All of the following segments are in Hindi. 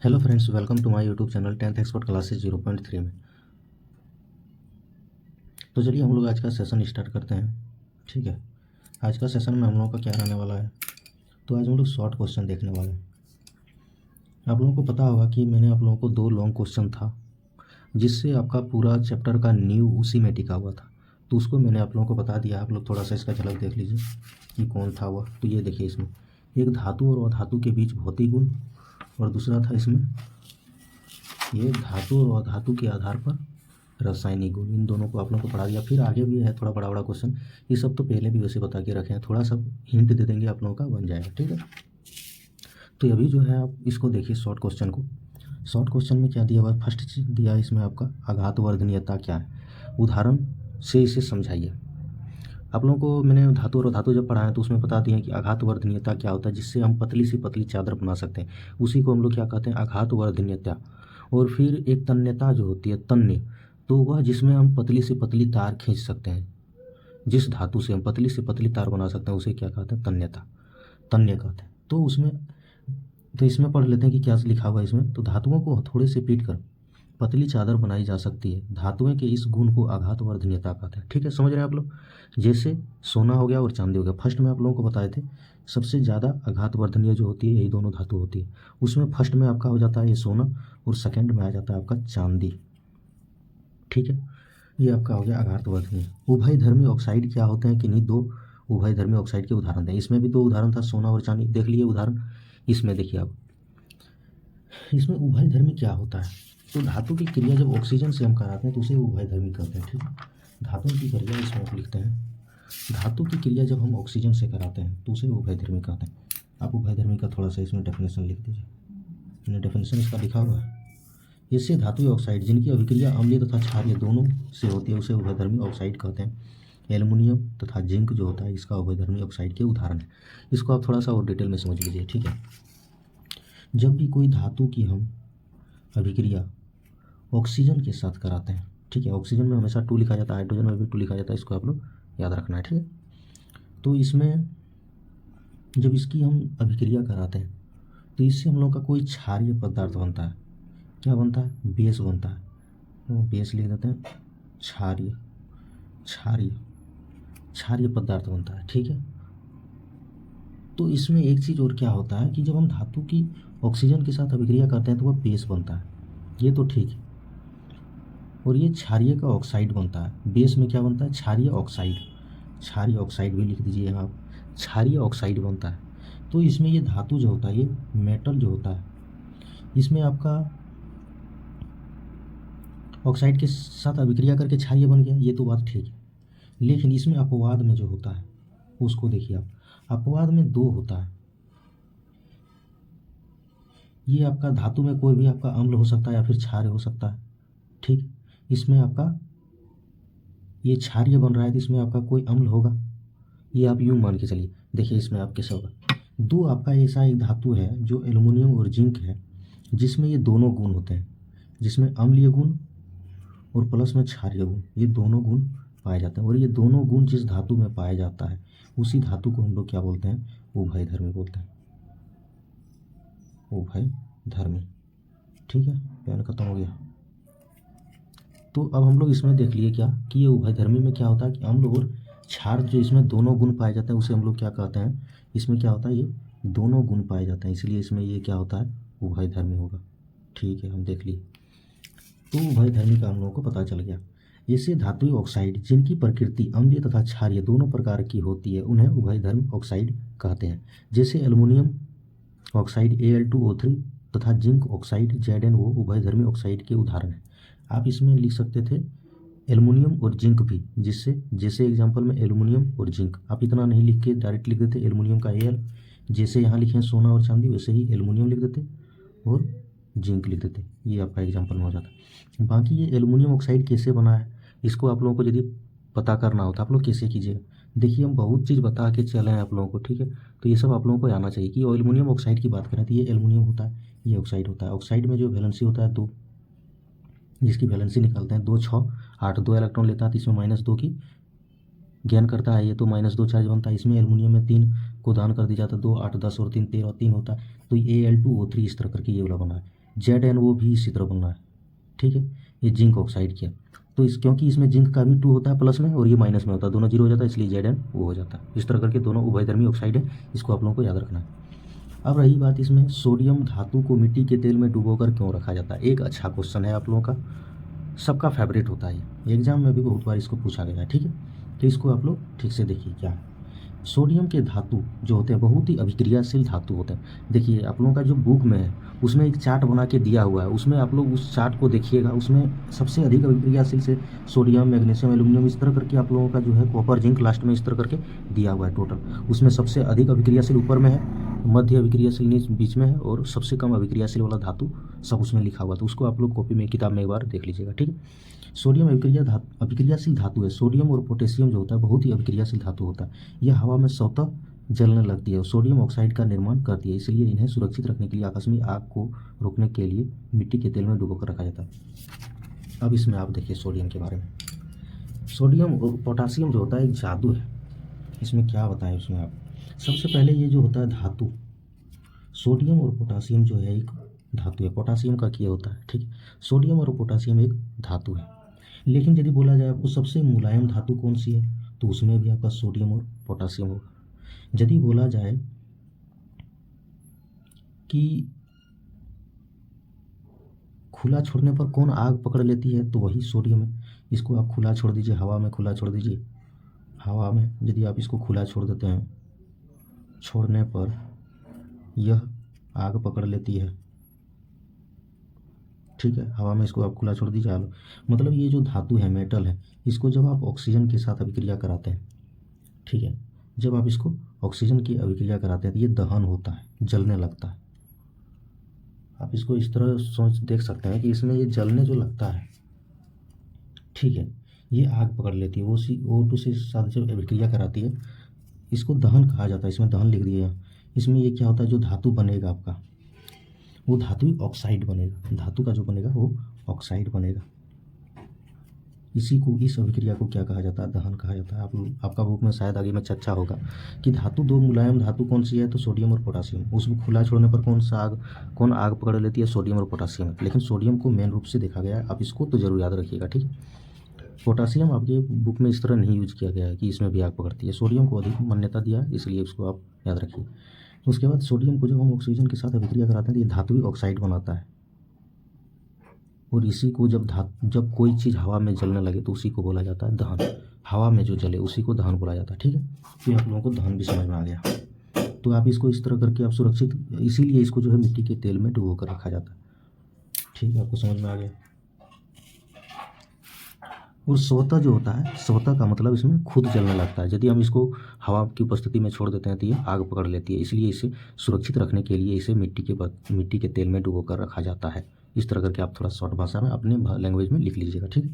Hello friends, welcome to my YouTube channel 10th expert classes 0.3 में। तो चलिए हम लोग आज का सेशन स्टार्ट करते हैं। ठीक है, आज का सेशन में हम लोगों का क्या रहने वाला है, तो आज हम लोग शॉर्ट क्वेश्चन देखने वाले हैं। आप लोगों को पता होगा कि मैंने आप लोगों को 2 लॉन्ग क्वेश्चन था जिससे आपका पूरा चैप्टर का न्यू उसी में टिका हुआ था, तो उसको मैंने आप लोगों को बता दिया। आप लोग थोड़ा सा इसका झलक देख लीजिए कि कौन था वह। तो ये देखिए, इसमें एक धातु और अधातु के बीच भौतिक गुण, और दूसरा था इसमें ये धातु और धातु के आधार पर रासायनिक गुण। इन दोनों को आप लोगों को पढ़ा दिया। फिर आगे भी है थोड़ा बड़ा बड़ा क्वेश्चन, ये सब तो पहले भी वैसे बता के रखे हैं, थोड़ा सा हिंट दे देंगे आप लोगों का, बन जाएगा। ठीक है, तो अभी जो है आप इसको देखिए शॉर्ट क्वेश्चन को। शॉर्ट क्वेश्चन में क्या दिया हुआ है, फर्स्ट चीज दिया है इसमें आपका आघातवर्धनीयता क्या है, उदाहरण से इसे समझाइए। आप लोगों को मैंने धातु और धातु जब पढ़ाया तो उसमें बता दिया कि आघातवर्धनीयता क्या होता है, जिससे हम पतली सी पतली चादर बना सकते हैं, उसी को हम लोग क्या कहते हैं, आघातवर्धनीयता। और फिर एक तन्यता जो होती है, तन्य, तो वह जिसमें हम पतली से पतली तार खींच सकते हैं, जिस धातु से हम पतली से पतली तार बना सकते हैं उसे क्या कहते हैं, तन्यता, तन्य कहते हैं। तो उसमें तो इसमें पढ़ लेते हैं कि क्या लिखा हुआ है इसमें। तो धातुओं को हथौड़े से पीट कर पतली चादर बनाई जा सकती है, धातुएं के इस गुण को आघातवर्धनीयता कहते हैं। ठीक है, समझ रहे हैं आप लोग। जैसे सोना हो गया और चांदी हो गया, फर्स्ट में आप लोगों को बताए थे सबसे ज़्यादा आघातवर्धनीय जो होती है यही दोनों धातु होती है। उसमें फर्स्ट में आपका हो जाता है ये सोना, और सेकंड में आ जाता है आपका चांदी। ठीक है, ये आपका हो गया आघातवर्धनीय। उभयधर्मी ऑक्साइड क्या होते हैं कि नहीं, 2 उभयधर्मी ऑक्साइड के उदाहरण दें। इसमें भी 2 उदाहरण था, सोना और चांदी, देख लिए उदाहरण। इसमें देखिए आप, इसमें उभयधर्मी क्या होता है, तो धातु की क्रिया जब ऑक्सीजन से हम कराते हैं तो उसे उभयधर्मी कहते हैं। ठीक है, धातु की क्रिया इसमें आप लिखते हैं, धातु की क्रिया जब हम ऑक्सीजन से कराते हैं तो उसे उभयधर्मी कहते हैं। आप उभयधर्मी का थोड़ा सा इसमें डेफिनेशन लिख दीजिए, मैंने डेफिनेशन इसका लिखा हुआ है। इससे धातु ऑक्साइड जिनकी अभिक्रिया अम्लीय तथा क्षारीय दोनों से होती है उसे उभयधर्मी ऑक्साइड कहते हैं। एल्युमिनियम तथा जिंक जो होता है इसका उभयधर्मी ऑक्साइड के उदाहरण है। इसको आप थोड़ा सा और डिटेल में समझ लीजिए। ठीक है, जब भी कोई धातु की हम अभिक्रिया ऑक्सीजन के साथ कराते हैं, ठीक है, ऑक्सीजन में हमेशा 2 लिखा जाता है, हाइड्रोजन में भी 2 लिखा जाता है, इसको आप लोग याद रखना है। ठीक है, तो इसमें जब इसकी हम अभिक्रिया कराते हैं तो इससे हम लोग का कोई क्षारीय पदार्थ बनता है। क्या बनता है, बेस बनता है, तो बेस लिख देते हैं, क्षारीय क्षारीय क्षारीय पदार्थ बनता है। ठीक है, तो इसमें एक चीज़ और क्या होता है कि जब हम धातु की ऑक्सीजन के साथ अभिक्रिया करते हैं तो वह बेस बनता है, ये तो ठीक है, और ये क्षारीय का ऑक्साइड बनता है। बेस में क्या बनता है, क्षारीय ऑक्साइड, क्षारीय ऑक्साइड भी लिख दीजिए यहाँ आप, क्षारीय ऑक्साइड बनता है। तो इसमें ये धातु जो होता है, ये मेटल जो होता है, इसमें आपका ऑक्साइड के साथ अभिक्रिया करके क्षारीय बन गया, ये तो बात ठीक है। लेकिन इसमें अपवाद में जो होता है उसको देखिए आप, अपवाद में 2 होता है। ये आपका धातु में कोई भी आपका अम्ल हो सकता है या फिर क्षार्य हो सकता है। ठीक, इसमें आपका ये क्षारीय बन रहा है तो इसमें आपका कोई अम्ल होगा, ये आप यूं मान के चलिए। देखिए इसमें आप कैसे होगा, 2 आपका ऐसा एक धातु है जो एल्युमिनियम और जिंक है, जिसमें ये दोनों गुण होते हैं, जिसमें अम्लीय गुण और प्लस में क्षारीय गुण, ये दोनों गुण पाए जाते हैं। और ये दोनों गुण जिस धातु में पाया जाता है उसी धातु को हम लोग क्या बोलते हैं, उभयधर्मी बोलते हैं, उभयधर्मी। ठीक है, पेन खत्म हो गया। तो अब हम लोग इसमें देख लिए क्या कि ये उभयधर्मी में क्या होता है कि अम्ल और क्षार जो इसमें दोनों गुण पाए जाते हैं उसे हम लोग क्या कहते हैं, इसमें क्या होता है, ये दोनों गुण पाए जाते हैं, इसलिए इसमें ये क्या होता है, उभयधर्मी होगा। ठीक है, हम देख लिए, तो उभयधर्मी का हम लोगों को पता चल गया। ऐसे धातुई ऑक्साइड जिनकी प्रकृति अम्लीय तथा क्षारीय दोनों प्रकार की होती है उन्हें उभयधर्मी ऑक्साइड कहते हैं। जैसे एल्युमिनियम ऑक्साइड Al2O3 तथा जिंक ऑक्साइड ZnO उभयधर्मी ऑक्साइड के उदाहरण हैं। आप इसमें लिख सकते थे एल्युमिनियम और जिंक भी, जिससे जैसे एग्जांपल में एल्युमिनियम और जिंक, आप इतना नहीं लिख के डायरेक्ट लिख देते एल्युमिनियम का Al, जैसे यहाँ लिखे सोना और चांदी वैसे ही एल्युमिनियम लिख देते और जिंक लिख देते, ये आपका एग्जांपल में हो जाता। बाकी ये एल्युमिनियम ऑक्साइड कैसे बना है इसको आप लोगों को यदि पता करना होता आप लोग कैसे कीजिएगा। देखिए हम बहुत चीज़ बता के चले हैं आप लोगों को, ठीक है, तो ये सब आप लोगों को आना चाहिए कि एल्युमिनियम ऑक्साइड की बात करें तो ये एल्युमिनियम होता है, ये ऑक्साइड होता है। ऑक्साइड में जो वैलेंसी होता है 2, जिसकी वैलेंसी निकालते हैं 2 6 8, 2 इलेक्ट्रॉन लेता है तो इसमें -2 की ज्ञान करता है, ये तो -2 चार्ज बनता है। इसमें एल्युमिनियम में 3 को दान कर दिया जाता है, 2 8 10 और 3 13 3 होता है, तो ये Al2O3 इस तरह करके ये वाला बना है। ZnO भी इसी तरह बन रहा है, ठीक है। ये जिंक ऑक्साइड की है, तो इस क्योंकि इसमें जिंक का भी 2 होता है प्लस में और ये माइनस में होता है, दोनों जीरो हो जाता है, इसलिए ZnO हो जाता है। इस तरह करके दोनों उभयधर्मी ऑक्साइड है, इसको आप लोगों को याद रखना है। अब रही बात इसमें सोडियम धातु को मिट्टी के तेल में डुबोकर क्यों रखा जाता है। एक अच्छा क्वेश्चन है आप लोगों का, सबका फेवरेट होता है, ये एग्जाम में भी बहुत बार इसको पूछा गया है, ठीक है। तो इसको आप लोग ठीक से देखिए क्या है। सोडियम के धातु जो होते हैं बहुत ही अभिक्रियाशील धातु होते हैं। देखिए आप लोगों का जो बुक में है उसमें एक चार्ट बना के दिया हुआ है, उसमें आप लोग उस चार्ट को देखिएगा, उसमें सबसे अधिक अभिक्रियाशील से सोडियम, मैग्नीशियम, एल्यूमिनियम, इस तरह करके आप लोगों का जो है कॉपर, जिंक लास्ट में इस तरह करके दिया हुआ है टोटल। उसमें सबसे अधिक अभिक्रियाशील ऊपर में है, मध्य अभिक्रियाशील बीच में है और सबसे कम अभिक्रियाशील वाला धातु सब उसमें लिखा हुआ है। तो उसको आप लोग कॉपी में, किताब में एक बार देख लीजिएगा, ठीक है। सोडियम अभिक्रियाशील धातु है। सोडियम और पोटेशियम जो होता है बहुत ही अभिक्रियाशील धातु होता है। यह हवा में स्वतः जलने लगती है और सोडियम ऑक्साइड का निर्माण करती है, इसलिए इन्हें सुरक्षित रखने के लिए आकस्मिक आग को रोकने के लिए मिट्टी के तेल में डुबोकर रखा जाता है। अब इसमें आप देखिए सोडियम के बारे में। सोडियम और पोटासियम जो होता है एक जादू है, इसमें क्या बताएं उसमें आप। सबसे पहले ये जो होता है धातु, सोडियम और पोटासियम जो है एक धातु है, पोटासियम का क्या होता है, ठीक है। सोडियम और पोटासियम एक धातु है, लेकिन यदि बोला जाए आपको सबसे मुलायम धातु कौन सी है, तो उसमें भी आपका सोडियम और पोटासियम होगा। यदि बोला जाए कि खुला छोड़ने पर कौन आग पकड़ लेती है, तो वही सोडियम है। इसको आप खुला छोड़ दीजिए, हवा में खुला छोड़ दीजिए, हवा में यदि आप इसको खुला छोड़ देते हैं, छोड़ने पर यह आग पकड़ लेती है, ठीक है। हवा में इसको आप खुला छोड़ दीजिए, आलो मतलब ये जो धातु है, मेटल है, इसको जब आप ऑक्सीजन के साथ अभिक्रिया कराते हैं, ठीक है, जब आप इसको ऑक्सीजन की अभिक्रिया कराते हैं तो ये दहन होता है, जलने लगता है। आप इसको इस तरह सोच देख सकते हैं कि इसमें ये जलने जो लगता है, ठीक है, ये आग पकड़ लेती है। वो O2 से साथ जब अभिक्रिया कराती है, इसको दहन कहा जाता है, इसमें दहन लिख दिया। इसमें ये क्या होता है, जो धातु बनेगा आपका वो धातु ही ऑक्साइड बनेगा, धातु का जो बनेगा वो ऑक्साइड बनेगा। इसी को, इस अभिक्रिया को क्या कहा जाता है, दहन कहा जाता है। आपका बुक में शायद आगे में चर्चा होगा कि धातु, दो मुलायम धातु कौन सी है, तो सोडियम और पोटासियम। उसको खुला छोड़ने पर कौन आग पकड़ लेती है, सोडियम और पोटासियम। लेकिन सोडियम को मेन रूप से देखा गया है, आप इसको तो जरूर याद रखिएगा, ठीक है। पोटासियम आपके बुक में इस तरह नहीं यूज किया गया है कि इसमें भी आग पकड़ती है, सोडियम को अधिक मान्यता दिया है, इसलिए उसको आप याद रखिए। उसके बाद सोडियम को जब हम ऑक्सीजन के साथ अभिक्रिया कराते हैं तो ये धातु ही ऑक्साइड बनाता है, और इसी को जब कोई चीज़ हवा में जलने लगे तो उसी को बोला जाता है दहन। हवा में जो जले उसी को दहन बोला जाता है, ठीक है। तो आप लोगों को दहन भी समझ में आ गया। तो आप इसको इस तरह करके आप सुरक्षित, इसीलिए इसको जो है मिट्टी के तेल में डुबो कर रखा जाता है, ठीक है। आपको समझ में आ गया। और स्वतः जो होता है, स्वतः का मतलब इसमें खुद जलने लगता है। यदि हम इसको हवा की उपस्थिति में छोड़ देते हैं तो ये आग पकड़ लेती है, इसलिए इसे सुरक्षित रखने के लिए इसे मिट्टी के तेल में डुबो कर रखा जाता है। इस तरह करके आप थोड़ा शॉर्ट भाषा में अपने लैंग्वेज में लिख लीजिएगा, ठीक है।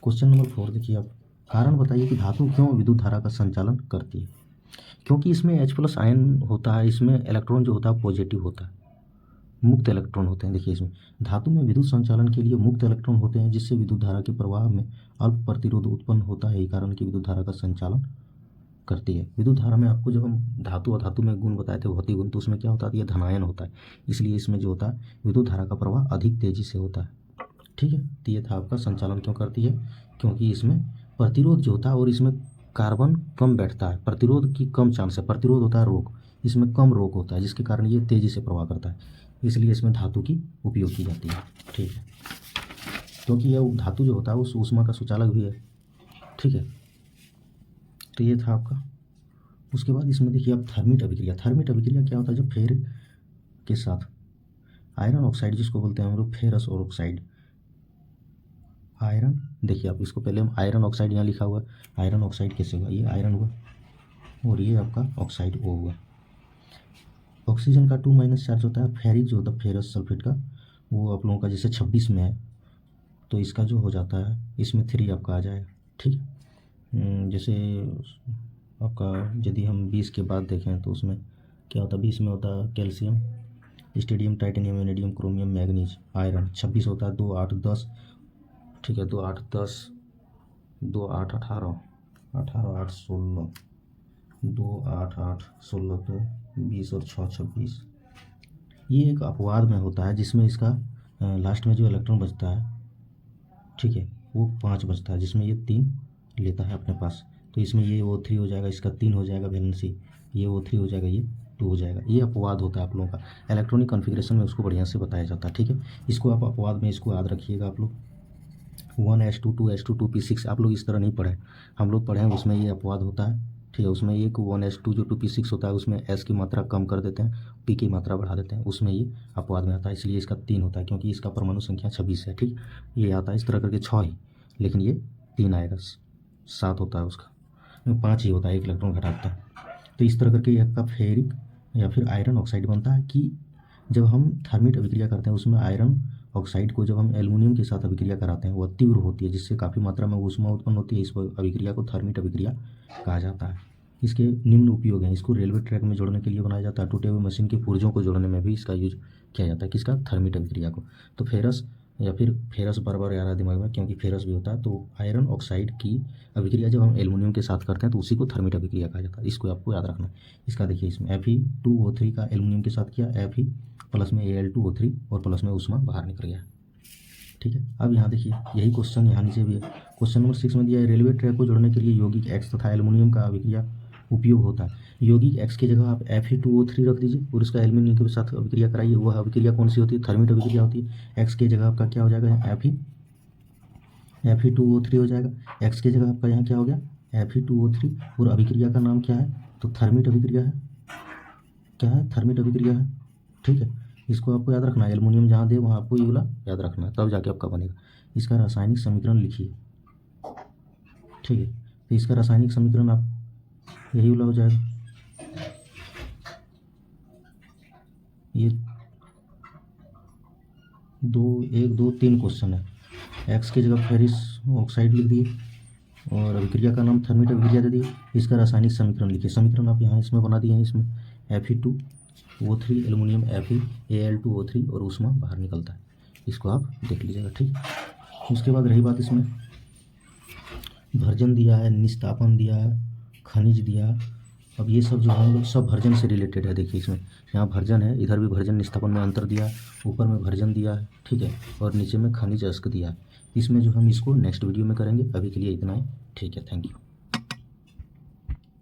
क्वेश्चन नंबर 4 देखिए आप। कारण बताइए कि धातु क्यों विद्युत धारा का संचालन करती है। क्योंकि इसमें H+ आयन होता है, इसमें इलेक्ट्रॉन जो होता है पॉजिटिव होता है, मुक्त इलेक्ट्रॉन होते हैं। देखिए इसमें धातु में विद्युत संचालन के लिए मुक्त इलेक्ट्रॉन होते हैं, जिससे विद्युत धारा के प्रवाह में अल्प प्रतिरोध उत्पन्न होता है। यही कारण कि विद्युत धारा का संचालन करती है। विद्युत धारा में आपको जब हम धातु और धातु में गुण बताए थे, भौतिक गुण, तो उसमें क्या होता है, ये धनायन होता है, इसलिए इसमें जो होता है विद्युत धारा का प्रवाह अधिक तेजी से होता है, ठीक है। तो ये था आपका संचालन क्यों करती है, क्योंकि इसमें प्रतिरोध जो होता है और इसमें कार्बन कम बैठता है, प्रतिरोध की कम चांस है। प्रतिरोध होता है रोक, इसमें कम रोक होता है, जिसके कारण ये तेज़ी से प्रवाह करता है, इसलिए इसमें धातु की उपयोग की जाती है, ठीक है। क्योंकि यह धातु जो होता है उस ऊष्मा का सुचालक भी है, ठीक है। तो ये था आपका। उसके बाद इसमें देखिए आप थर्मिट अभिक्रिया। थर्मिट अभिक्रिया क्या होता है, जब फेर के साथ आयरन ऑक्साइड, जिसको बोलते हैं हम लोग फेरस और ऑक्साइड, आयरन, देखिए आप इसको पहले हम आयरन ऑक्साइड यहाँ लिखा हुआ है, आयरन ऑक्साइड कैसे हुआ, ये आयरन हुआ और ये आपका ऑक्साइड O हुआ। ऑक्सीजन का 2- चार्ज होता है, फेरिक जो होता है फेरस सल्फेट का, वो आप लोगों का जैसे 26 में है तो इसका जो हो जाता है इसमें 3 आपका आ जाएगा, ठीक है। जैसे आपका यदि हम 20 के बाद देखें तो उसमें क्या होता है, 20 में होता है calcium, stadium, titanium, vanadium, chromium, manganese, iron. 26 होता है 2, 8, 10, ठीक है, 2, 8, 10, 2, 8, 18, 18, 8, 16, 2, 8, 8, 16, तो 20 और 6, 26, ये एक अपवाद में होता है जिसमें इसका लास्ट में जो इलेक्ट्रॉन बचता है, ठीक है, वो 5 बचता है, जिसमें ये 3 लेता है अपने पास। तो इसमें ये O3 हो जाएगा, इसका 3 हो जाएगा वैलेंसी, ये O3 हो जाएगा, ये 2 हो जाएगा। ये अपवाद होता है आप लोगों का इलेक्ट्रॉनिक कॉन्फ़िगरेशन में, उसको बढ़िया से बताया जाता है, ठीक है। इसको आप अपवाद में इसको याद रखिएगा आप लोग। 1s2 2s2 2p6 आप लोग इस तरह नहीं पढ़े, हम लोग पढ़े हैं उसमें ये अपवाद होता है, ठीक है। उसमें ये 1s2 जो 2p6 होता है उसमें s की मात्रा कम कर देते हैं, p की मात्रा बढ़ा देते हैं, उसमें ये अपवाद में आता है, इसलिए इसका 3 होता है, क्योंकि इसका परमाणु संख्या 26 है, ठीक। ये आता है इस तरह करके 6 ही, लेकिन ये 3 आएगा, 7 होता है उसका, 5 ही होता है, 1 इलेक्ट्रॉन घटाता है। तो इस तरह करके ये आपका फेरिक या फिर आयरन ऑक्साइड बनता है कि जब हम थर्मिट अभिक्रिया करते हैं उसमें आयरन ऑक्साइड को जब हम एल्युमिनियम के साथ अभिक्रिया कराते हैं, वह तीव्र होती है, जिससे काफ़ी मात्रा में ऊष्मा उत्पन्न होती है। इस अभिक्रिया को थर्मिट अभिक्रिया कहा जाता है। इसके निम्न उपयोग हैं, इसको रेलवे ट्रैक में जोड़ने के लिए बनाया जाता है, टूटे हुए मशीन के पुर्जों को जोड़ने में भी इसका यूज किया जाता है, किसका, थर्मिट अभिक्रिया को। तो फेरस या फिर फेरस बार बार आ रहा है दिमाग में, क्योंकि फेरस भी होता है। तो आयरन ऑक्साइड की अभिक्रिया जब हम एल्युमिनियम के साथ करते हैं तो उसी को थर्मिट अभिक्रिया कहा जाता है, इसको आपको याद रखना है। इसका देखिए, इसमें Fe2O3 का एल्युमिनियम के साथ किया, Fe प्लस में Al2O3 और प्लस में ऊष्मा बाहर निकल गया, ठीक है। अब यहाँ देखिए, यही क्वेश्चन यहाँ नीचे भी है। क्वेश्चन नंबर 6 में दिया है, रेलवे ट्रैक को जोड़ने के लिए यौगिक X तथा एल्युमिनियम का अभिक्रिया उपयोग होता है। यौगिक X की जगह आप Fe2O3 रख दीजिए और इसका एल्युमिनियम के साथ अभिक्रिया कराइए। वह अभिक्रिया कौन सी होती है, थर्मिट अभिक्रिया होती है। X की जगह आपका क्या हो जाएगा, Fe2O3 हो जाएगा। X की जगह आपका यहाँ क्या हो गया, Fe2O3, और अभिक्रिया का नाम क्या है, तो थर्मिट अभिक्रिया है, क्या है, थर्मिट अभिक्रिया है, ठीक है। इसको आपको याद रखना है, एल्युमिनियम जहाँ दे वहाँ आपको ये वाला याद रखना है, तब जाके आपका बनेगा। इसका रासायनिक समीकरण लिखिए, ठीक है। तो इसका रासायनिक समीकरण आप यही वाला हो जाएगा, ये 1 2 3 क्वेश्चन है। एक्स की जगह फेरिस ऑक्साइड लिख दिए और अभिक्रिया का नाम थर्मिट अभिक्रिया दे दिए। इसका रासायनिक समीकरण लिखिए, समीकरण आप यहाँ इसमें बना दिए हैं। इसमें Fe2O3 एल्युमिनियम Fe Al2O3 और ऊष्मा बाहर निकलता है, इसको आप देख लीजिएगा, ठीक। उसके बाद रही बात, इसमें भर्जन दिया है, निस्तापन दिया है, खनिज दिया। अब ये सब जो हम लोग सब भर्जन से रिलेटेड है। देखिए इसमें यहाँ भर्जन है, इधर भी भर्जन निस्तापन में अंतर दिया, ऊपर में भर्जन दिया है, ठीक है, और नीचे में खनिज अयस्क दिया है। इसमें जो हम इसको नेक्स्ट वीडियो में करेंगे, अभी के लिए इतना ही, ठीक है, थैंक यू।